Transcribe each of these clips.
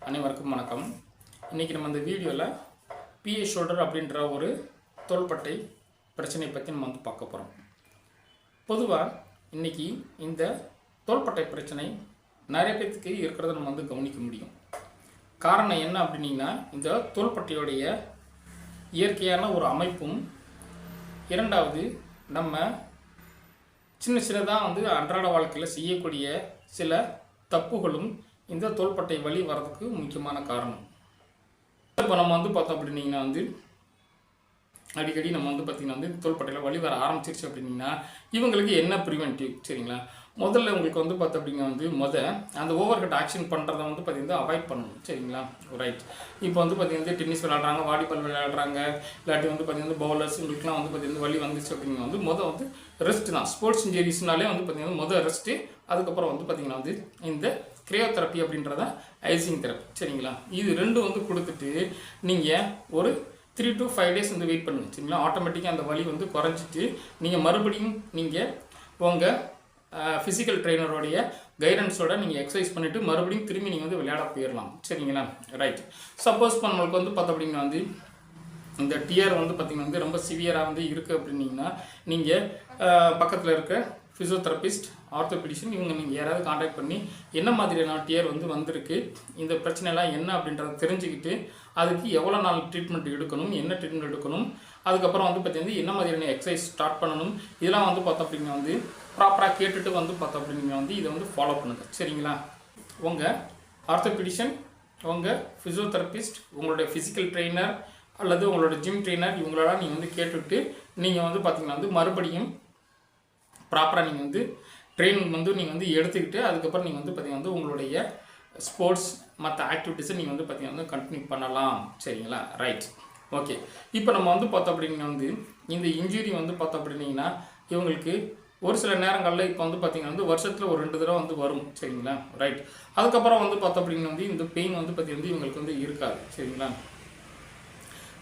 அனைவருக்கும் வணக்கம். இன்றைக்கி நம்ம இந்த வீடியோவில் பிஏ ஷோல்டர் அப்படின்ற ஒரு தோள்பட்டை பிரச்சனை பற்றி நம்ம பார்க்க போகிறோம். பொதுவாக இன்றைக்கி இந்த தோள்பட்டை பிரச்சனை நிறைய பேருக்கு இருக்கிறத நம்ம கவனிக்க முடியும். காரணம் என்ன அப்படின்னா, இந்த தோள்பட்டையோடைய இயற்கையான ஒரு அமைப்பும், இரண்டாவது நம்ம சின்னதாக அன்றாட வாழ்க்கையில் செய்யக்கூடிய சில தப்புகளும் இந்த தோள்பட்டை வலி வர்றதுக்கு முக்கியமான காரணம். இப்போ நம்ம பார்த்தோம் அப்படின்னீங்கன்னா அடிக்கடி நம்ம பார்த்திங்கன்னா தோள்பட்டையில் வலி வர ஆரம்பிச்சிருச்சு அப்படின்னா இவங்களுக்கு என்ன ப்ரிவென்டிவ் சரிங்களா? முதல்ல உங்களுக்கு பார்த்தோம் அப்படிங்க அந்த ஓவர் ஹெட் ஆக்ஷன் பண்ணுறதை பார்த்திங்கன்னா அவாய்ட் பண்ணணும் சரிங்களா? ரைட். இப்போ பார்த்திங்கன்னா டென்னிஸ் விளையாடுறாங்க, வாலிபால் விளையாடுறாங்க, இல்லாட்டி பார்த்திங்கன்னா பவுலர்ஸ் உங்களுக்குலாம் பார்த்திங்கன்னா வலி வந்துச்சு அப்படிங்க ரெஸ்ட் தான். ஸ்போர்ட்ஸ் இன்ஜுரிஸ்னாலே பார்த்திங்கன்னா ரெஸ்ட்டு. அதுக்கப்புறம் பார்த்திங்கன்னா இந்த கிரையோதெரப்பி அப்படின்றத ஐசிங் தெரப்பி சரிங்களா? இது ரெண்டும் கொடுத்துட்டு நீங்கள் ஒரு 3 to 5 days வெயிட் பண்ணுங்க சரிங்களா? ஆட்டோமேட்டிக்காக அந்த வலி குறைஞ்சிட்டு நீங்கள் மறுபடியும் நீங்கள் உங்கள் ஃபிசிக்கல் ட்ரெயினருடைய கைடன்ஸோட நீங்கள் எக்ஸசைஸ் பண்ணிவிட்டு மறுபடியும் திரும்பி நீங்கள் விளையாட போயிடலாம் சரிங்களா? ரைட். சப்போஸ் நம்மளுக்கு பார்த்தோம் அப்படின்னா இந்த டியர் பார்த்திங்கன்னா ரொம்ப சிவியராக இருக்குது அப்படின்னீங்கன்னா நீங்கள் பக்கத்தில் இருக்க ஃபிசியோதெரபிஸ்ட், ஆர்த்தோபெடிஷன் இவங்க நீங்கள் யாராவது காண்டாக்ட் பண்ணி என்ன மாதிரியான டியர் வந்திருக்கு, இந்த பிரச்சனைலாம் என்ன அப்படின்றத தெரிஞ்சுக்கிட்டு அதுக்கு எவ்வளோ நாள் ட்ரீட்மெண்ட் எடுக்கணும், என்ன ட்ரீட்மெண்ட் எடுக்கணும், அதுக்கப்புறம் பார்த்திங்கன்னா என்ன மாதிரியான எக்ஸசைஸ் ஸ்டார்ட் பண்ணணும், இதெல்லாம் பார்த்தோம் அப்படின்னா ப்ராப்பராக கேட்டுட்டு பார்த்தோம் அப்படின்னா இதை ஃபாலோ பண்ணுங்கள் சரிங்களா? உங்கள் ஆர்த்தோபெடிஷன், உங்கள் ஃபிசியோதெரபிஸ்ட், உங்களுடைய ஃபிசிக்கல் ட்ரெயினர் அல்லது உங்களோட ஜிம் ட்ரெயினர் இவங்களெல்லாம் நீங்கள் கேட்டுவிட்டு நீங்கள் பார்த்திங்கன்னா மறுபடியும் ப்ராப்பராக நீங்கள் ட்ரெயினிங் நீங்கள் எடுத்துக்கிட்டு அதுக்கப்புறம் நீங்கள் பார்த்திங்கன்னா உங்களுடைய ஸ்போர்ட்ஸ் மற்ற ஆக்டிவிட்டீஸை நீங்கள் பார்த்திங்கன்னா கண்டினியூ பண்ணலாம் சரிங்களா? ரைட். ஓகே. இப்போ நம்ம பார்த்தோம் அப்படின்னா இந்த இன்ஜுரி பார்த்தோம் அப்படின்னீங்கன்னா இவங்களுக்கு ஒரு சில நேரங்களில் இப்போ பார்த்திங்கன்னா வருஷத்தில் ஒரு 2 தடவை வரும் சரிங்களா? ரைட். அதுக்கப்புறம் பார்த்தோம் அப்படின்னா இந்த பெயின் பார்த்திங்கன்னா இவங்களுக்கு இருக்காது சரிங்களா?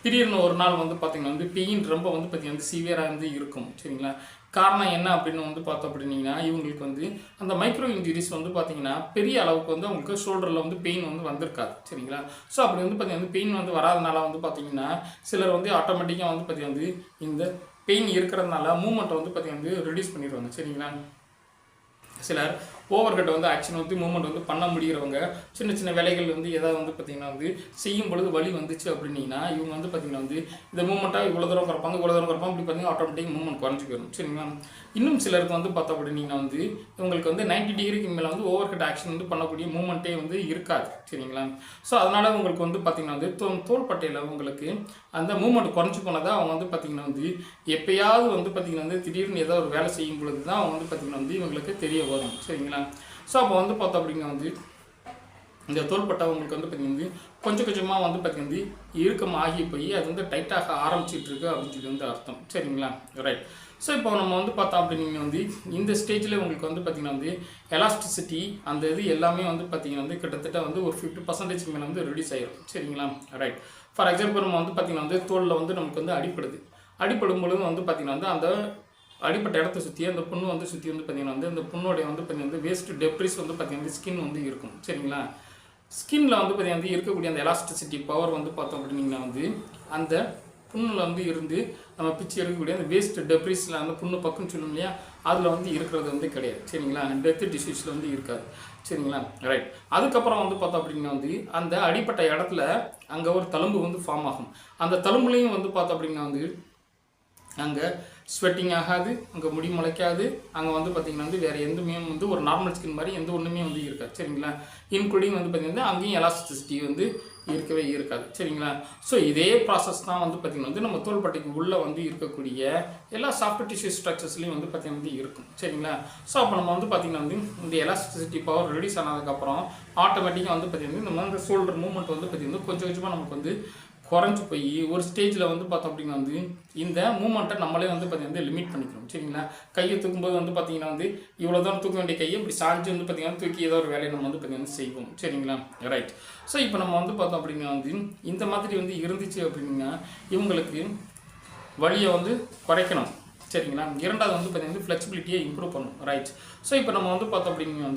திடீர்னு ஒரு நாள் பார்த்திங்கன்னா பெயின் ரொம்ப பார்த்திங்கன்னா சிவியராக இருக்கும் சரிங்களா? காரணம் என்ன அப்படின்னு பார்த்தோம் அப்படின்னீங்கன்னா இவங்களுக்கு அந்த மைக்ரோ இன்ஜுரிஸ் பார்த்திங்கன்னா பெரிய அளவுக்கு அவங்களுக்கு ஷோல்டரில் பெயின் வந்திருக்காது சரிங்களா? ஸோ அப்படி பார்த்திங்கன்னா பெயின் வராதனால பார்த்திங்கன்னா சிலர் ஆட்டோமேட்டிக்காக பார்த்திங்கன்னா இந்த பெயின் இருக்கிறதுனால மூமெண்ட்டை பார்த்திங்கன்னா ரெடியூஸ் பண்ணிடுவாங்க சரிங்களா? சிலர் ஓவர் ஹெட் ஆக்ஷன் மூவ்மெண்ட் பண்ண முடிகிறவங்க சின்ன சின்ன வேலைகள் ஏதாவது பார்த்திங்கன்னா செய்யும் பொழுது வலி வந்துச்சு அப்படின்னீங்கன்னா இவங்க பார்த்திங்கன்னா இந்த மூமெண்ட்டாக இவ்வளோ தூரம் குறைப்பாங்க இப்படி பார்த்திங்கன்னா ஆட்டோமேட்டிக் மூவ்மெண்ட் குறைஞ்சி போயிடும் சரிங்களா? இன்னும் சிலருக்கு பார்த்தோம் அப்படின்னீங்கன்னா இவங்களுக்கு 90 டிகிரிக்கு மேலே ஓவர் ஹெட் ஆக்ஷன் பண்ணக்கூடிய மூமெண்ட்டே இருக்காது சரிங்களா? ஸோ அதனால் உங்களுக்கு பார்த்திங்கன்னா தோள்பட்டையில் உங்களுக்கு அந்த மூமெண்ட் குறைஞ்சி போனதாக அவங்க பார்த்திங்கன்னா எப்போயாவது பார்த்திங்கன்னா திடீர்னு ஏதாவது ஒரு வேலை செய்யும் பொழுது தான் அவங்க பார்த்திங்கன்னா இவங்களுக்கு தெரிய வரும் சரிங்களா? ஸோ அப்போ பார்த்தோம் அப்படின்னா இந்த தோள்பட்டை உங்களுக்கு பார்த்திங்கன்னா கொஞ்சம் கொஞ்சமாக பார்த்திங்கன்னா இறுக்கம் ஆகி போய் அது டைட்டாக ஆரம்பிச்சிட்ருக்கு அப்படின்னு சொல்லி அர்த்தம் சரிங்களா? ரைட். ஸோ இப்போ நம்ம பார்த்தோம் அப்படின்னா இந்த ஸ்டேஜில் உங்களுக்கு பார்த்திங்கன்னா எலாஸ்டிசிட்டி அந்த இது எல்லாமே பார்த்திங்கன்னா கிட்டத்தட்ட ஒரு 50% மேலே ரெடியூஸ் ஆகிடும் சரிங்களா? ரைட். ஃபார் எக்ஸாம்பிள் நம்ம பார்த்திங்கன்னா தோலில் நமக்கு அடிப்படும் பொழுது பார்த்திங்கன்னா அந்த அடிப்பட்ட இடத்த சுற்றி அந்த புண்ணு சுற்றி பார்த்திங்கன்னா அந்த புண்ணோடைய பார்த்திங்கன்னா வேஸ்ட் டெப்ரிஸ் பார்த்திங்கன்னா ஸ்கின் இருக்கும் சரிங்களா? ஸ்கின்னில் பார்த்திங்கன்னா இருக்கக்கூடிய அந்த எலாஸ்டிசிட்டி பவர் பார்த்தோம் அப்படின்னா அந்த புண்ணில் இருந்து நம்ம பிச்சு எடுக்கக்கூடிய அந்த வேஸ்ட் டெப்ரிஸில் அந்த புண்ணு பக்குன்னு சொல்லும் இல்லையா, அதில் இருக்கிறது கிடையாது சரிங்களா? டெத் டிஷ்யூஸில் இருக்காது சரிங்களா? ரைட். அதுக்கப்புறம் பார்த்தோம் அப்படின்னா அந்த அடிப்பட்ட இடத்துல அங்கே ஒரு தழும்பு ஃபார்ம் ஆகும். அந்த தழும்புலையும் பார்த்தோம் அப்படின்னா அங்கே ஸ்வெட்டிங் ஆகாது, அங்கே முடி முளைக்காது, அங்கே பார்த்திங்கன்னா வேறு எதுவுமே ஒரு நார்மல் ஸ்கின் மாதிரி எந்த ஒன்றுமே இருக்காது சரிங்களா? இன்க்ளூடிங் பார்த்திங்கன்னா அங்கேயும் எலாஸ்டிசிட்டி இருக்கவே இருக்காது சரிங்களா? ஸோ இதே ப்ராசஸ் தான் பார்த்திங்கன்னா நம்ம தோள்பட்டைக்கு உள்ளே இருக்கக்கூடிய எல்லா சாஃப்ட் டிஷ்யூ ஸ்ட்ரக்சர்ஸ்லையும் பார்த்திங்கன்னா இருக்கும் சரிங்களா? ஸோ அப்போ நம்ம பார்த்திங்கன்னா இந்த எலாஸ்டிசிட்டி பவர் ரெடியூஸ் ஆனதுக்கப்புறம் ஆட்டோமேட்டிக்காக பார்த்திங்கன்னா நம்ம அந்த ஷோல்டர் மூவ்மெண்ட் பார்த்திங்கன்னா கொஞ்சம் கொஞ்சமாக நமக்கு குறைஞ்சி போய் ஒரு ஸ்டேஜில் பார்த்தோம் அப்படின்னா இந்த மூமெண்ட்டை நம்மளே பார்த்திங்கன்னா லிமிட் பண்ணிக்கிறோம் சரிங்களா? கையை தூக்கும்போது பார்த்திங்கன்னா இவ்வளோ தான் தூக்க வேண்டிய கையை இப்படி சாஞ்சு பார்த்திங்கன்னா தூக்கி ஏதோ ஒரு வேலையை நம்ம பார்த்திங்கன்னா செய்வோம் சரிங்களா? ரைட். ஸோ இப்போ நம்ம பார்த்தோம் அப்படின்னா இந்த மாதிரி இருந்துச்சு அப்படின்னா இவங்களுக்கு வலியை குறைக்கணும் சரிங்களா? இரண்டாவது பார்த்திங்கன்னா ஃப்ளெக்சிபிலிட்டியை இம்ப்ரூவ் பண்ணணும். ரைட். ஸோ இப்போ நம்ம பார்த்தோம் அப்படின்னா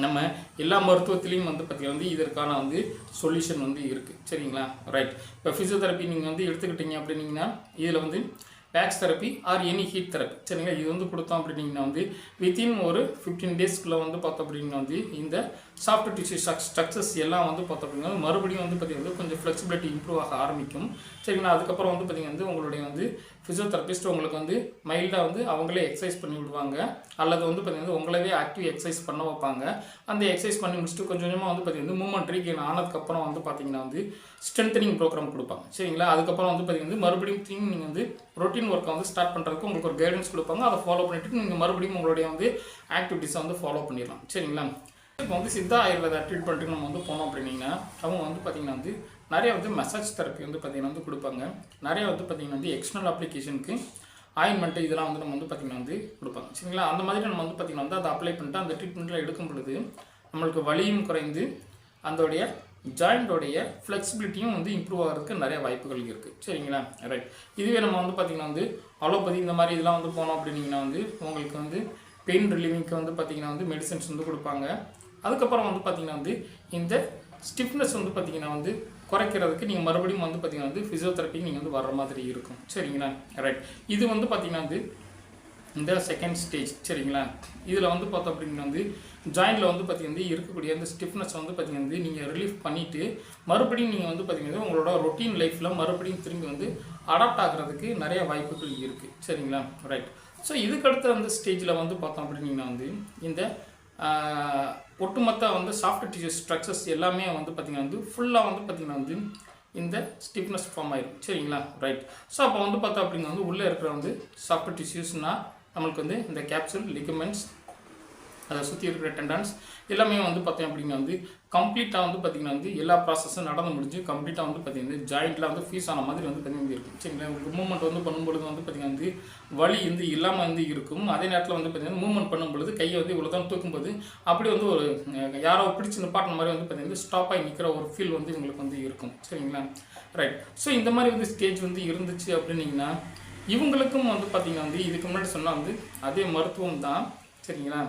நம்ம எல்லா மருத்துவத்திலையும் வந்து பார்த்திங்கன்னா வந்து இதற்கான வந்து சொல்யூஷன் வந்து இருக்குது. சரிங்களா? ரைட். இப்போ ஃபிசியோதெரப்பி நீங்கள் வந்து எடுத்துக்கிட்டீங்க அப்படின்னீங்கன்னா இதில் வந்து wax therapy or any heat therapy, சரிங்களா, இது வந்து கொடுத்தோம் அப்படின்னீங்கன்னா வந்து வித்தின் ஒரு 15 டேஸ்க்குள்ளே வந்து பார்த்தோம் அப்படின்னா வந்து இந்த சாஃப்ட் டிஷ்யூ ஸ்ட்ரக்சர்ஸ் எல்லாம் வந்து பார்த்தோம் அப்படின்னா மறுபடியும் வந்து பார்த்திங்கன்னா கொஞ்சம் ஃப்ளெக்சிபிலிட்டி இம்ப்ரூவ் ஆக ஆரம்பிக்கும். சரிங்களா? அதுக்கப்புறம் வந்து பார்த்திங்கன்னா வந்து உங்களுடைய வந்து ஃபிசியோதெரபிஸ்ட் உங்களுக்கு வந்து மைல்டாக வந்து அவங்களே எக்ஸசைஸ் பண்ணி விடுவாங்க, அல்லது வந்து பார்த்திங்கன்னா உங்களவே ஆக்டிவ் எக்ஸசைஸ் பண்ண வைப்பாங்க. அந்த எக்ஸசைஸ் பண்ணி முடிச்சுட்டு கொஞ்சம் கொஞ்சமாக வந்து பார்த்திங்கன்னா மூவ்மெண்ட் ரீகெயின் ஆனதுக்கப்புறம் வந்து பார்த்திங்கன்னா வந்து ஸ்ட்ரென்தனிங் ப்ரோக்ராம் கொடுப்பாங்க. சரிங்களா? அதுக்கப்புறம் வந்து பார்த்திங்கன்னா மறுபடியும் திரும்பி நீங்கள் வந்து ரொட்டீன் ஒர்க்கை வந்து ஸ்டார்ட் பண்ணுறதுக்கு உங்களுக்கு ஒரு கைடன்ஸ் கொடுப்பாங்க. அதை ஃபாலோ பண்ணிவிட்டு நீங்கள் மறுபடியும் உங்களுடைய வந்து ஆக்டிவிட்டீஸை வந்து ஃபாலோ பண்ணிடலாம். சரிங்களா? இப்போ வந்து சித்தா ஆயுர்வேதா ட்ரீட்மெண்ட்டுக்கு நம்ம வந்து போனோம் அப்படின்னீங்கன்னா அவங்க வந்து பார்த்திங்கன்னா வந்து நிறைய வந்து மசாஜ் தெரப்பி வந்து பார்த்திங்கன்னா வந்து கொடுப்பாங்க. நிறைய வந்து பார்த்திங்கன்னா வந்து எக்ஸ்டர்னல் அப்ளிகேஷனுக்கு ஆயின்மெண்ட்டு இதெல்லாம் வந்து நம்ம வந்து பார்த்திங்கன்னா வந்து கொடுப்பாங்க. சரிங்களா? அந்த மாதிரி நம்ம வந்து பார்த்திங்கன்னா வந்து அதை அப்ளை பண்ணிட்டு அந்த ட்ரீட்மெண்ட்டில் எடுக்கும் பொழுது நம்மளுக்கு வலியும் குறைந்து அதோடைய ஜாயிண்டோடைய ஃப்ளெக்சிபிலிட்டியும் வந்து இம்ப்ரூவ் ஆகிறதுக்கு நிறைய வாய்ப்புகள் இருக்குது. சரிங்களா? ரைட். இதுவே நம்ம வந்து பார்த்திங்கன்னா வந்து அலோபதி இந்த மாதிரி இதெல்லாம் வந்து போனோம் அப்படின்னீங்கன்னா வந்து உங்களுக்கு வந்து பெயின் ரிலீவிங்க்கு வந்து பார்த்திங்கன்னா வந்து மெடிசன்ஸ் வந்து கொடுப்பாங்க. அதுக்கப்புறம் வந்து பார்த்திங்கன்னா வந்து இந்த ஸ்டிஃப்னஸ் வந்து பார்த்திங்கன்னா வந்து குறைக்கிறதுக்கு நீங்கள் மறுபடியும் வந்து பார்த்திங்கன்னா வந்து ஃபிசியோதெரப்பிக்கு நீங்கள் வந்து வர்ற மாதிரி இருக்கும். சரிங்களா? ரைட். இது வந்து பார்த்திங்கன்னா வந்து இந்த செகண்ட் ஸ்டேஜ். சரிங்களா? இதில் வந்து பார்த்தோம் அப்படின்னா வந்து ஜாயிண்டில் வந்து பார்த்திங்கன்னா இருக்கக்கூடிய அந்த ஸ்டிஃப்னஸ் வந்து பார்த்திங்கன்னா வந்து நீங்கள் ரிலீஃப் பண்ணிவிட்டு மறுபடியும் நீங்கள் வந்து பார்த்திங்கன்னா உங்களோட ரொட்டீன் லைஃப்பில் மறுபடியும் திரும்பி வந்து அடாப்ட் ஆகிறதுக்கு நிறைய வாய்ப்புகள் இருக்குது. சரிங்களா? ரைட். ஸோ இதுக்கடுத்த அந்த ஸ்டேஜில் வந்து பார்த்தோம் அப்படின்னா வந்து இந்த ஒட்டுமொத்த வந்து சாஃப்ட் டிஷ்யூ ஸ்ட்ரக்சர்ஸ் எல்லாமே வந்து பார்த்திங்கன்னா வந்து ஃபுல்லாக வந்து பார்த்திங்கன்னா வந்து இந்த ஸ்டிஃப்னஸ் ஃபார்ம் ஆயிடும். சரிங்களா? ரைட். ஸோ அப்போ வந்து பார்த்தோம் அப்படின்னா வந்து உள்ளே இருக்கிற வந்து சாஃப்ட் டிஷ்யூஸ்னால் நம்மளுக்கு வந்து இந்த கேப்சூல், லிகமெண்ட்ஸ், அதை சுற்றி இருக்கிற டெண்டான்ஸ் எல்லாமே வந்து பார்த்தீங்க அப்படின்னா வந்து கம்ப்ளீட்டாக வந்து பார்த்திங்கன்னா வந்து எல்லா ப்ராசஸும் நடந்து முடிஞ்சு கம்ப்ளீட்டாக வந்து பார்த்திங்கன்னா ஜாயிண்ட்டில் வந்து ஃபீஸ் ஆன மாதிரி வந்து பார்த்திங்கன்னா இருக்கும். சரிங்களா? உங்களுக்கு மூவ்மெண்ட் வந்து பண்ணும்பொழுது வந்து பார்த்திங்கன்னா வந்து வலி வந்து இல்லாமல் வந்து இருக்கும். அதே நேரத்தில் வந்து பார்த்திங்கன்னா மூவ்மெண்ட் பண்ணும்பொழுது கையை வந்து இவ்வளோ தான் தூக்கும்போது அப்படி வந்து ஒரு யாரோ பிடிச்சி நிப்பாட்டின மாதிரி வந்து பார்த்திங்கன்னா ஸ்டாப் ஆகி நிற்கிற ஒரு ஃபீல் வந்து உங்களுக்கு வந்து இருக்கும். சரிங்களா? ரைட். ஸோ இந்த மாதிரி வந்து ஸ்டேஜ் வந்து இருந்துச்சு அப்படின்னீங்கன்னா இவங்களுக்கும் வந்து பார்த்திங்கன்னா வந்து இதுக்கு முன்னாடி சொன்னால் வந்து அதே மருத்துவம் தான். சரிங்களா?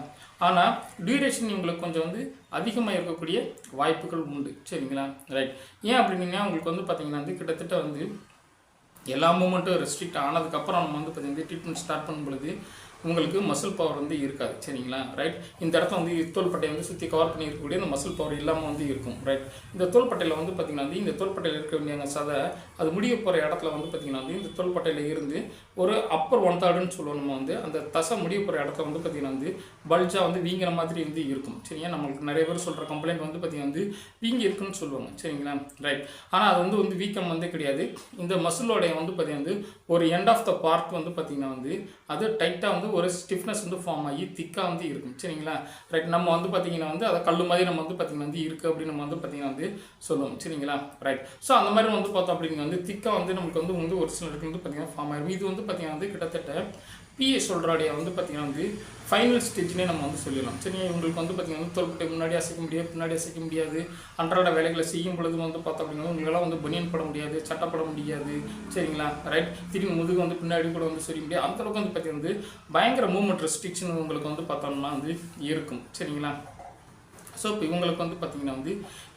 ஆனால் டியூரேஷன் இவங்களுக்கு கொஞ்சம் வந்து அதிகமாக இருக்கக்கூடிய வாய்ப்புகள் உண்டு. சரிங்களா? ரைட். ஏன் அப்படின்னா உங்களுக்கு வந்து பார்த்திங்கன்னா வந்து கிட்டத்தட்ட வந்து எல்லா மூமெண்ட்டும் ரெஸ்ட்ரிக்ட் ஆனதுக்கப்புறம் நம்ம வந்து பார்த்திங்கன்னா ட்ரீட்மெண்ட் ஸ்டார்ட் பண்ணும் பொழுது உங்களுக்கு மசில் பவர் வந்து இருக்காது. சரிங்களா? ரைட். இந்த இடத்த வந்து தோள்பட்டையை வந்து சுற்றி கவர் பண்ணி இருக்கக்கூடிய இந்த மசில் பவர் இல்லாமல் வந்து இருக்கும். ரைட். இந்த தோள்பட்டையில் வந்து பார்த்திங்கன்னா வந்து இந்த தோள்பட்டையில் இருக்க வேண்டிய சதை அது முடிய போகிற இடத்துல வந்து பார்த்திங்கன்னா வந்து இந்த தோள்பட்டையில் இருந்து ஒரு அப்பர் 1/3 சொல்லுவோம். நம்ம வந்து அந்த தசை முடிய போகிற இடத்துல வந்து பார்த்திங்கன்னா வந்து பல்ஜாக வந்து வீங்கிற மாதிரி வந்து இருக்கும். சரிங்களா? நம்மளுக்கு நிறைய பேர் சொல்கிற கம்ப்ளைண்ட் வந்து பார்த்திங்கன்னா வந்து வீங்கி இருக்குன்னு சொல்லுவாங்க. சரிங்களா? ரைட். ஆனால் அது வந்து வீக்கம் வந்து கிடையாது. இந்த மசிலோடைய வந்து பார்த்திங்கன்னா வந்து ஒரு எண்ட் ஆஃப் த பார்ட் வந்து பார்த்திங்கன்னா வந்து அது டைட்டாக வந்து ஒரு ஸ்டிஃப்னஸ் வந்து ஃபார்ம் ஆகி திக்காக வந்து இருக்கும். சரிங்களா? ரைட். நம்ம வந்து பார்த்திங்கன்னா வந்து அதை கல் மாதிரி நம்ம வந்து பார்த்திங்கன்னா வந்து இருக்குது அப்படின்னு நம்ம வந்து பார்த்திங்கன்னா வந்து சொல்லுவோம். சரிங்களா? ரைட். ஸோ அந்த மாதிரி வந்து பார்த்தோம் அப்படின்னா வந்து திக்காக வந்து நமக்கு வந்து ஒரு சிலருக்கு வந்து பார்த்திங்கன்னா ஃபார்ம் ஆகிடும். இது வந்து பார்த்திங்கன்னா வந்து கிட்டத்தட்ட பிஏ சொல்கிறாடைய வந்து பார்த்திங்கன்னா வந்து ஃபைனல் ஸ்டேஜ்னே நம்ம வந்து சொல்லிடலாம். சரி, உங்களுக்கு வந்து பார்த்திங்கன்னா தோள்பட்டை முன்னாடி அசைக்க முடியாது, பின்னாடி அசைக்க முடியாது. அன்றாட வேலைகளை செய்யும் பொழுது வந்து பார்த்தோம் அப்படின்னா உங்களால் வந்து பனியன் பட முடியாது, சட்டப்பட முடியாது. சரிங்களா? ரைட். திரும்பி முதுகு வந்து பின்னாடி கூட வந்து சொல்ல முடியாது. அந்தளவுக்கு வந்து பார்த்திங்கன்னா வந்து பயங்கர மூவ்மெண்ட் ரெஸ்ட்ரிக்ஷன் உங்களுக்கு வந்து பார்த்தோம்னா வந்து இருக்கும். சரிங்களா? ஸோ இப்போ இவங்களுக்கு வந்து பார்த்திங்கன்னா வந்து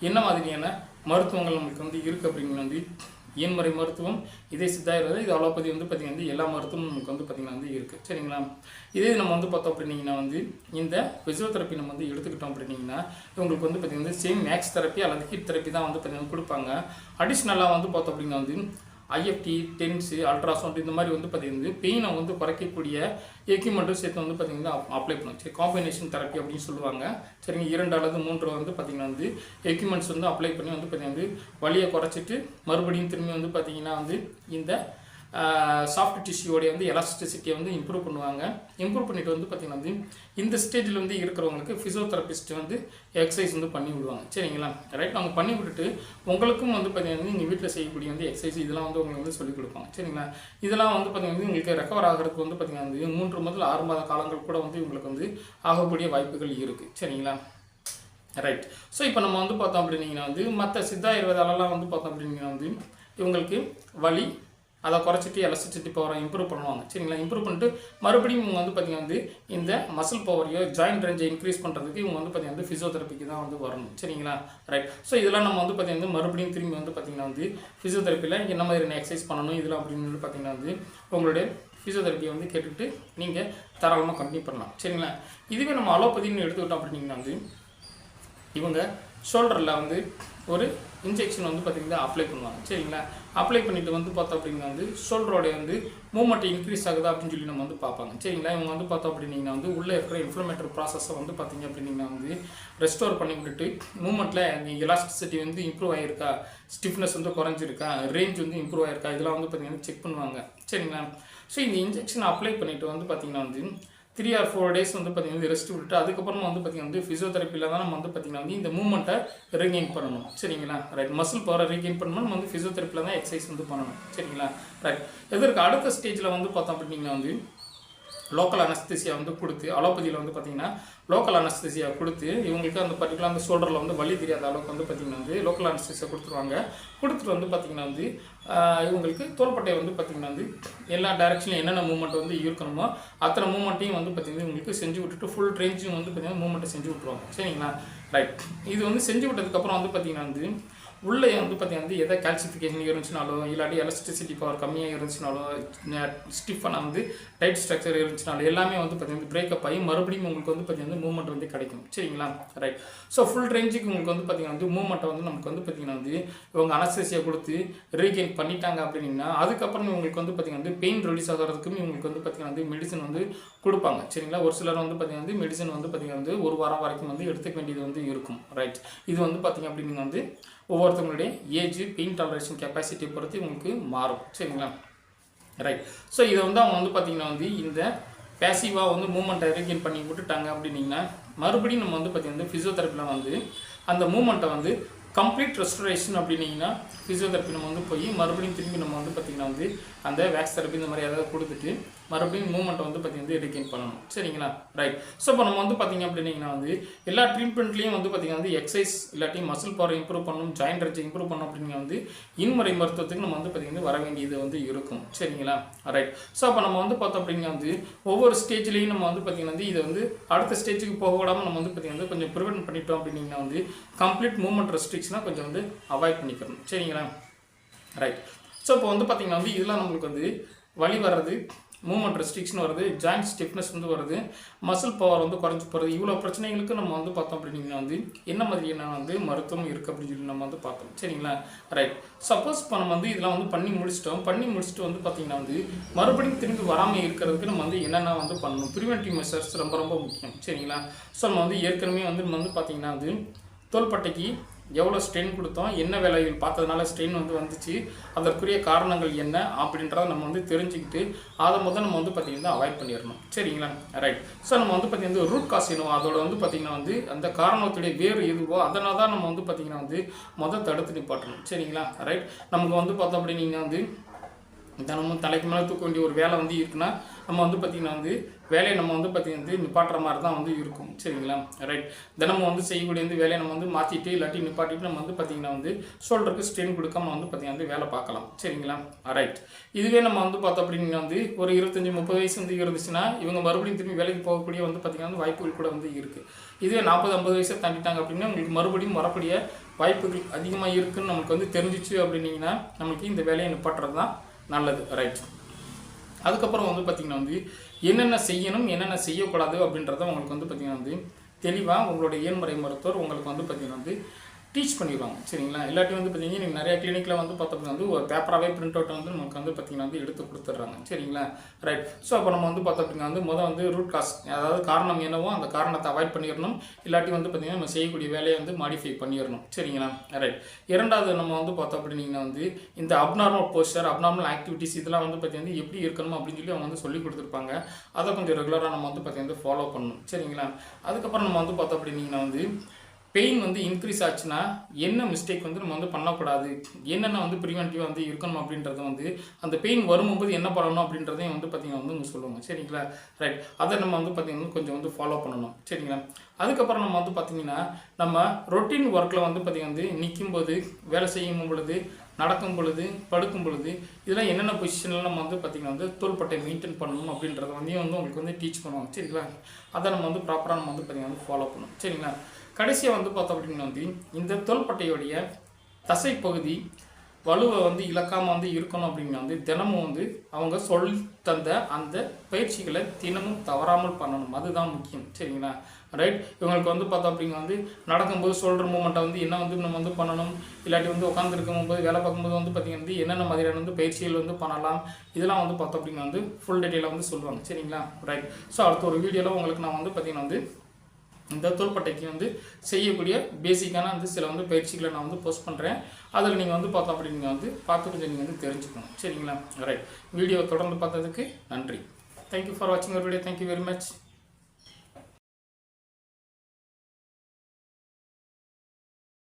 என்ன மாதிரியான மருத்துவங்கள் நம்மளுக்கு வந்து இருக்குது அப்படிங்கிற வந்து இயன்முறை மருத்துவம், இதே சித்தாயுர்வேதம், இது அலோபதி வந்து பார்த்திங்கன்னா வந்து எல்லா மருத்துவமும் நமக்கு வந்து பார்த்திங்கன்னா வந்து இருக்குது. சரிங்களா? இதே நம்ம வந்து பார்த்தோம் அப்படின்னீங்கன்னா வந்து இந்த ஃபிசியோதெரப்பி நம்ம வந்து எடுத்துக்கிட்டோம் அப்படின்னீங்கன்னா இவங்களுக்கு வந்து பார்த்திங்கன்னா சேம் மேக்ஸ் தெரப்பி அல்லது ஹீட் தெரப்பி தான் வந்து பார்த்திங்கன்னா கொடுப்பாங்க. அடிஷ்னலாக வந்து பார்த்தோம் அப்படின்னா வந்து ஐஎஃப்டி, டென்ஸு, அல்ட்ராசவுண்ட் இந்த மாதிரி வந்து பார்த்திங்கன்னா பெயினை வந்து குறைக்கக்கூடிய எக்யூப்மெண்ட்டும் சேர்த்து வந்து பார்த்திங்கன்னா அப்ளை பண்ணுவோம். சரி, காம்பினேஷன் தெரப்பி அப்படின்னு சொல்லுவாங்க. சரிங்க, 2 அல்லது 3 வந்து பார்த்திங்கன்னா வந்து எக்யூப்மெண்ட்ஸ் வந்து அப்ளை பண்ணி வந்து பார்த்திங்கன்னா வந்து வலியை குறைச்சிட்டு மறுபடியும் திரும்பி வந்து பார்த்திங்கன்னா வந்து இந்த சாஃப்ட் டிஷ்யூவோடைய வந்து எலாஸ்டிசிட்டியை வந்து இம்ப்ரூவ் பண்ணுவாங்க. இம்ப்ரூவ் பண்ணிட்டு வந்து பார்த்திங்கன்னா வந்து இந்த ஸ்டேஜில் வந்து இருக்கிறவங்களுக்கு ஃபிசியோதெரபிஸ்ட் வந்து எக்ஸசைஸ் வந்து பண்ணி விடுவாங்க. சரிங்களா? ரைட். அவங்க பண்ணி விட்டுட்டு உங்களுக்கும் வந்து பார்த்திங்கன்னா நீங்கள் வீட்டில் செய்யக்கூடிய வந்து எக்ஸசைஸ் இதெல்லாம் வந்து உங்களுக்கு வந்து சொல்லிக் கொடுப்பாங்க. சரிங்களா? இதெல்லாம் வந்து பார்த்திங்கன்னா உங்களுக்கு ரெக்கவர் ஆகிறதுக்கு வந்து பார்த்திங்கன்னா வந்து 3 முதல் 6 மாத காலங்கள் கூட வந்து உங்களுக்கு வந்து ஆகக்கூடிய வாய்ப்புகள் இருக்குது. சரிங்களா? ரைட். ஸோ இப்போ நம்ம வந்து பார்த்தோம் அப்படின்னீங்கன்னா வந்து மற்ற சித்தாயுர்வேதாலெல்லாம் வந்து பார்த்தோம் அப்படின்னீங்கன்னா வந்து இவங்களுக்கு வலி அதை குறைச்சிட்டு எலாஸ்டிசிட்டி பவரை இம்ப்ரூவ் பண்ணுவாங்க சரிங்களா. இம்ப்ரூவ் பண்ணிட்டு மறுபடியும் இவங்க வந்து பார்த்திங்கன்னா வந்து இந்த மசில் பவரையோ ஜாயிண்ட் ரேஞ்சை இன்க்ரீஸ் பண்ணுறதுக்கு இவங்க வந்து பார்த்திங்கன்னா வந்து ஃபிசியோதெரப்பிக்கு தான் வந்து வரணும் சரிங்களா. ரைட். ஸோ இதெல்லாம் நம்ம வந்து பார்த்திங்கன்னா மறுபடியும் திரும்பி வந்து பார்த்திங்கன்னா வந்து ஃபிசியோதெரப்பியில் என்ன மாதிரி எக்ஸசைஸ் பண்ணணும் இதெல்லாம் அப்படின்னு பார்த்திங்கன்னா வந்து உங்களுடைய ஃபிசியோதெரப்பியை வந்து கேட்டுக்கிட்டு நீங்கள் தாராளமாக கண்டினியூ பண்ணலாம் சரிங்களா. இதுவே நம்ம அலோபதின்னு எடுத்துக்கிட்டோம் அப்படின்னீங்கன்னா வந்து இவங்க ஷோல்டரில் வந்து ஒரு இன்ஜெக்ஷன் வந்து பார்த்திங்கன்னா அப்ளை பண்ணுவாங்க சரிங்களா. அப்ளை பண்ணிவிட்டு வந்து பார்த்தோம் அப்படின்னா வந்து ஷோல்டரோடைய வந்து மூவ்மெண்ட் இன்க்ரீஸ் ஆகுதா அப்படின்னு சொல்லி நம்ம வந்து பார்ப்பாங்க சரிங்களா. இவங்க வந்து பார்த்தோம் அப்படின்னா வந்து உள்ளே இருக்கிற இன்ஃப்ளமேட்டரி ப்ராசஸை வந்து பார்த்திங்க அப்படின்னா வந்து ரெஸ்டோர் பண்ணி விட்டுட்டு மூவ்மெண்ட்டில் எலாஸ்டிசிட்டி வந்து இம்ப்ரூவ் ஆகிருக்கா, ஸ்டிஃப்னஸ் வந்து குறைஞ்சிருக்கா, ரேஞ்ச் வந்து இம்ப்ரூவ் ஆகிருக்கா, இதெல்லாம் வந்து பார்த்திங்கன்னா செக் பண்ணுவாங்க சரிங்களா. ஸோ இந்த இன்ஜெக்ஷன் அப்ளை பண்ணிவிட்டு வந்து பார்த்திங்கன்னா வந்து 3 or 4 days வந்து பார்த்திங்கன்னா ரெஸ்ட் விட்டுட்டு அதுக்கப்புறமா வந்து பார்த்திங்கன்னா வந்து ஃபிசியோதெரப்பியில் தான் நம்ம வந்து பார்த்திங்கன்னா வந்து இந்த மூவ்மெண்ட்டை ரீகெயின் பண்ணணும் சரிங்களா. ரைட். மசில் பவரை ரீகெயின் பண்ணணும் நம்ம வந்து ஃபிசியோதெரப்பியில் தான் எக்ஸசைஸ் வந்து பண்ணணும் சரிங்களா. ரைட். இதற்கு அடுத்த ஸ்டேஜில் வந்து பார்த்தோம் அப்படின்னா வந்து லோக்கல் அனஸ்தீசியா வந்து கொடுத்து அலோபதியில் வந்து பார்த்திங்கன்னா லோக்கல் அனஸ்தீசியா கொடுத்து இவங்களுக்கு அந்த பர்டிகுலர் அந்த ஷோல்டரில் வந்து வலி தெரியாத அளவுக்கு வந்து பார்த்திங்கன்னா வந்து லோக்கல் அனஸ்தீசியா கொடுத்துருவாங்க. கொடுத்துட்டு வந்து பார்த்திங்கன்னா வந்து இவங்களுக்கு தோள்பட்டையை வந்து பார்த்திங்கன்னா வந்து எல்லா டைரெக்ஷன்லையும் என்னென்ன மூவ்மெண்ட் வந்து இருக்கணுமோ அத்தனை மூவ்மெண்ட்டையும் வந்து பார்த்திங்கன்னா இவங்களுக்கு செஞ்சு விட்டுட்டு ஃபுல் ரேஞ்சும் வந்து பார்த்திங்கன்னா மூவ்மெண்ட்டை செஞ்சு விட்ருவாங்க சரிங்களா. ரைட். இது வந்து செஞ்சு விட்டதுக்கப்புறம் வந்து பார்த்திங்கன்னா வந்து உள்ளே வந்து பார்த்திங்கன்னா வந்து எதை கால்சிஃபிகேஷன் இருந்துச்சுனாலோ இல்லாட்டி எலக்ட்ரிசிட்டி பவர் கம்மியாக இருந்துச்சுனாலோ ஸ்டிஃபான வந்து டைட் ஸ்ட்ரக்சர் இருந்துச்சுனாலோ எல்லாமே வந்து பார்த்திங்கன்னா பிரேக்கப் ஆகி மறுபடியும் உங்களுக்கு வந்து பார்த்திங்கன்னா மூவ்மெண்ட் வந்து கிடைக்கும் சரிங்களா. ரைட். ஸோ ஃபுல் ரேஞ்சுக்கு உங்களுக்கு வந்து பார்த்திங்கன்னா வந்து மூவ்மெண்ட்டை வந்து நமக்கு வந்து பார்த்திங்கன்னா வந்து இவங்க அனஸ்தீசியா கொடுத்து ரீகெயின் பண்ணிட்டாங்க அப்படின்னா அதுக்கப்புறம் உங்களுக்கு வந்து பார்த்திங்கன்னா வந்து பெயின் ரிலீஸ் ஆகிறதுக்கும் இவங்களுக்கு வந்து பார்த்திங்கன்னா வந்து மெடிசன் வந்து கொடுப்பாங்க சரிங்களா. ஒரு சிலர் வந்து பார்த்திங்கன்னா வந்து மெடிசன் வந்து பார்த்திங்கன்னா வந்து 1 வாரம் வரைக்கும் வந்து எடுத்துக்க வேண்டியது வந்து இருக்கும். ரைட். இது வந்து பார்த்திங்க அப்படின்னா வந்து ஒவ்வொருத்தவங்களுடைய ஏஜ் பெயின் டாலரேஷன் கெப்பாசிட்டியை பொறுத்து உங்களுக்கு மாறும் சரிங்களா. ரைட். ஸோ இதை வந்து அவங்க வந்து பார்த்திங்கன்னா வந்து இந்த பேசிவாக வந்து மூவ்மெண்ட்டை ரீகெயின் பண்ணி விட்டுட்டாங்க அப்படின்னிங்கன்னா மறுபடியும் நம்ம வந்து பார்த்திங்கன்னா ஃபிசியோதெரப்பியில் வந்து அந்த மூவ்மெண்ட்டை வந்து கம்ப்ளீட் ரெஸ்டரேஷன் அப்படின்னீங்கன்னா ஃபிசியோதெரப்பி நம்ம வந்து போய் மறுபடியும் திரும்பி நம்ம வந்து பார்த்திங்கன்னா வந்து அந்த வேக்ஸ் தெரப்பி இந்த மாதிரி ஏதாவது கொடுத்துட்டு மறுபடியும் மூவ்மெண்ட்டை வந்து பார்த்திங்கன்னா ரீகெயின் பண்ணணும் சரிங்களா. ரைட். ஸோ இப்போ நம்ம வந்து பார்த்திங்க அப்படின்னீங்கன்னா வந்து எல்லா ட்ரீட்மெண்ட்லேயும் வந்து பார்த்திங்கன்னா வந்து எக்ஸசைஸ் இல்லாட்டி மசில் பவர் இம்ப்ரூவ் பண்ணணும், ஜாயிண்ட் ரேஞ்சை இம்ப்ரூவ் பண்ணணும் அப்படின்னா வந்து இன்முறை மருத்துவத்துக்கு நம்ம வந்து பார்த்திங்கன்னா வர வேண்டியது வந்து இருக்கும் சரிங்களா. ரைட். ஸோ அப்போ நம்ம வந்து பார்த்தோம் அப்படின்னா வந்து ஒவ்வொரு ஸ்டேஜ்லேயும் நம்ம வந்து பார்த்திங்கன்னா வந்து இதை வந்து அடுத்த ஸ்டேஜுக்கு போக விடாமல் நம்ம வந்து பார்த்திங்கன்னா வந்து கொஞ்சம் ப்ரிவென்ட் பண்ணிட்டோம் அப்படின்னா வந்து கம்ப்ளீட் மூவ்மெண்ட் ரெஸ்ட்ரிக்ஷனாக கொஞ்சம் வந்து அவாய்ட் பண்ணிக்கணும் சரிங்களா. ரைட். ஸோ இப்போ வந்து பார்த்திங்கன்னா வந்து இதெல்லாம் நம்மளுக்கு வந்து வலி வர்றது, மூவ்மெண்ட் ரெஸ்ட்ரிக்ஷன் வருது, ஜாயிண்ட் ஸ்டிஃப்னஸ் வந்து வருது, மசில் பவர் வந்து குறைஞ்சி போகிறது, இவ்வளோ பிரச்சனைகளுக்கு நம்ம வந்து பார்த்தோம் அப்படின்னா வந்து என்ன மாதிரியான வந்து மருத்துவம் இருக்குது அப்படின்னு சொல்லி நம்ம வந்து பார்த்தோம் சரிங்களா. ரைட். சப்போஸ் இப்போ நம்ம வந்து இதெல்லாம் வந்து பண்ணி முடிச்சுட்டு வந்து பார்த்திங்கன்னா வந்து மறுபடியும் திரும்பி வராமல் இருக்கிறதுக்கு நம்ம வந்து என்னென்ன வந்து பண்ணணும், ப்ரிவென்டிவ் மெஷர்ஸ் ரொம்ப ரொம்ப முக்கியம் சரிங்களா. ஸோ நம்ம வந்து ஏற்கனவே வந்து நம்ம வந்து பார்த்திங்கன்னா வந்து தோள்பட்டைக்கு எவ்வளோ ஸ்ட்ரெயின் கொடுத்தோம், என்ன வேலைகள் பார்த்ததுனால ஸ்ட்ரெயின் வந்து வந்துச்சு, அதற்குரிய காரணங்கள் என்ன அப்படின்றத நம்ம வந்து தெரிஞ்சுக்கிட்டு அதை நம்ம வந்து பார்த்திங்கன்னா அவாய்ட் பண்ணிடணும் சரிங்களா. ரைட். ஸோ நம்ம வந்து பார்த்திங்கன்னா ரூட் காஸ் என்னவோ அதோட வந்து பார்த்திங்கன்னா வந்து அந்த காரணத்துடைய வேறு எதுவோ அதனால தான் நம்ம வந்து பார்த்திங்கன்னா வந்து தடுத்து நிப்பாட்டணும் சரிங்களா. ரைட். நமக்கு வந்து பார்த்தோம் அப்படின்னா வந்து தினமும் தலைக்கு மேலே தூக்க வேண்டிய ஒரு வேலை வந்து இருக்குன்னா நம்ம வந்து பார்த்திங்கன்னா வந்து வேலையை நம்ம வந்து பார்த்திங்கன்னா வந்து நிப்பாட்டுற மாதிரி தான் வந்து இருக்கும் சரிங்களா. ரைட். தினமும் வந்து செய்யக்கூடிய வந்து வேலையை நம்ம வந்து மாற்றிட்டு இல்லாட்டி நிப்பாட்டிட்டு நம்ம வந்து பார்த்திங்கன்னா வந்து ஷோல்டருக்கு ஸ்ட்ரெயின் கொடுக்காம வந்து பார்த்திங்கன்னா வந்து வேலை பார்க்கலாம் சரிங்களா. ரைட். இதுவே நம்ம வந்து பார்த்தோம் அப்படின்னா வந்து ஒரு 25-30 வயசு வந்து இருந்துச்சுன்னா இவங்க மறுபடியும் திரும்பி வேலைக்கு போகக்கூடிய வந்து பார்த்திங்கன்னா வந்து வாய்ப்புகள் கூட வந்து இருக்குது. இதுவே 40-50 வயசை தாண்டிட்டாங்க அப்படின்னா உங்களுக்கு மறுபடியும் வரக்கூடிய வாய்ப்புகள் அதிகமாக இருக்குதுன்னு நமக்கு வந்து தெரிஞ்சிச்சு அப்படின்னீங்கன்னா நமக்கு இந்த வேலையை நிப்பாட்டுறது தான் நல்லது. ரைட். அதுக்கப்புறம் வந்து பார்த்திங்கன்னா வந்து என்னென்ன செய்யணும் என்னென்ன செய்யக்கூடாது அப்படின்றத உங்களுக்கு வந்து பார்த்திங்கன்னா வந்து தெளிவாக உங்களுடைய இயன்முறை மருத்துவர் உங்களுக்கு வந்து பார்த்திங்கன்னா வந்து டீச் பண்ணிடுவாங்க சரிங்களா. இல்லாட்டி வந்து பார்த்திங்கன்னா நீங்கள் நிறைய கிளினிக்கில் வந்து பார்த்தோம்னா வந்து ஒரு பேப்பராகவே பிரிண்ட் அவுட் வந்து நமக்கு வந்து பார்த்திங்கன்னா வந்து எடுத்து கொடுத்துட்றாங்க சரிங்களா. ரைட். ஸோ அப்போ நம்ம வந்து பார்த்தோம் அப்படின்னா வந்து வந்து ரூட் காஸ் அதாவது காரணம் என்னவோ அந்த காரணத்தை அவாய்ட் பண்ணிடணும், இல்லாட்டி வந்து பார்த்திங்கன்னா நம்ம செய்யக்கூடிய வேலையை வந்து மாடிஃபை பண்ணிடணும் சரிங்களா. ரைட். இரண்டாவது நம்ம வந்து பார்த்தோம் அப்படின்னா வந்து இந்த அப்நார்மல் போஸ்டர், அப்நார்மல் ஆக்டிவிட்டிஸ் இதெல்லாம் வந்து பார்த்திங்கன்னா எப்படி இருக்கணும் அப்படின்னு சொல்லி அவங்க வந்து சொல்லி கொடுத்துருப்பாங்க. அதை கொஞ்சம் ரெகுலராக நம்ம வந்து பார்த்திங்கன்னா ஃபாலோ பண்ணணும் சரிங்களா. அதுக்கப்புறம் நம்ம வந்து பார்த்தோம் அப்படின்னா வந்து பெயின் வந்து இன்க்ரீஸ் ஆச்சுன்னா என்ன மிஸ்டேக் வந்து நம்ம வந்து பண்ணக்கூடாது, என்னென்ன வந்து ப்ரிவென்டிவாக வந்து இருக்கணும் அப்படின்றத வந்து அந்த பெயின் வரும்போது என்ன பண்ணணும் அப்படின்றதையும் வந்து பார்த்திங்கன்னா வந்து அவங்க சொல்லுவாங்க சரிங்களா. ரைட். அதை நம்ம வந்து பார்த்திங்கன்னா கொஞ்சம் வந்து ஃபாலோ பண்ணணும் சரிங்களா. அதுக்கப்புறம் நம்ம வந்து பார்த்திங்கன்னா நம்ம ரொட்டீன் ஒர்க்கில் வந்து பார்த்திங்கன்னா வந்து நிற்கும்போது வேலை செய்யும் பொழுது நடக்கும் பொழுது, படுக்கும் பொழுது இதெல்லாம் என்னென்ன பொசிஷனில் நம்ம வந்து பார்த்திங்கன்னா வந்து தோள்பட்டை மெயின்டைன் பண்ணணும் அப்படின்றத வந்து உங்களுக்கு வந்து டீச் பண்ணுவாங்க சரிங்களா. அதை நம்ம வந்து ப்ராப்பராக நம்ம வந்து பார்த்திங்கன்னா வந்து ஃபாலோ பண்ணணும் சரிங்களா. கடைசியாக வந்து பார்த்தோம் அப்படின்னா வந்து இந்த தோள்பட்டையுடைய தசைப்பகுதி வலுவை வந்து இழக்காமல் வந்து இருக்கணும் அப்படின்னா வந்து தினமும் வந்து அவங்க சொல் தந்த அந்த பயிற்சிகளை தினமும் தவறாமல் பண்ணணும், அதுதான் முக்கியம் சரிங்களா. ரைட். இவங்களுக்கு வந்து பார்த்தோம் அப்படின்னா வந்து நடக்கும்போது ஷோல்டர் மூமெண்ட்டை வந்து என்ன வந்து நம்ம வந்து பண்ணணும், இல்லாட்டி வந்து உட்காந்துருக்கும் போது வேலை பார்க்கும்போது வந்து பார்த்திங்கன்னா வந்து என்னென்ன மாதிரியான வந்து பயிற்சிகள் வந்து பண்ணலாம், இதெல்லாம் வந்து பார்த்தோம் அப்படின்னா வந்து ஃபுல் டீட்டெயிலாக வந்து சொல்லுவாங்க சரிங்களா. ரைட். ஸோ அடுத்த ஒரு வீடியோவில் உங்களுக்கு நான் வந்து பார்த்திங்கன்னா வந்து இந்த தோள்பட்டைக்கு வந்து செய்யக்கூடிய பேசிக்கான வந்து சில வந்து பயிற்சிகளை நான் வந்து போஸ்ட் பண்ணுறேன். அதில் நீங்கள் வந்து பார்த்தோம் அப்படிங்க வந்து பார்த்து கொஞ்சம் நீங்கள் வந்து தெரிஞ்சுக்கணும் சரிங்களா. ரைட். வீடியோ தொடர்ந்து பார்த்ததுக்கு நன்றி. தேங்க்யூ ஃபார் வாட்சிங் அவர் வீடியோ. Thank you very much.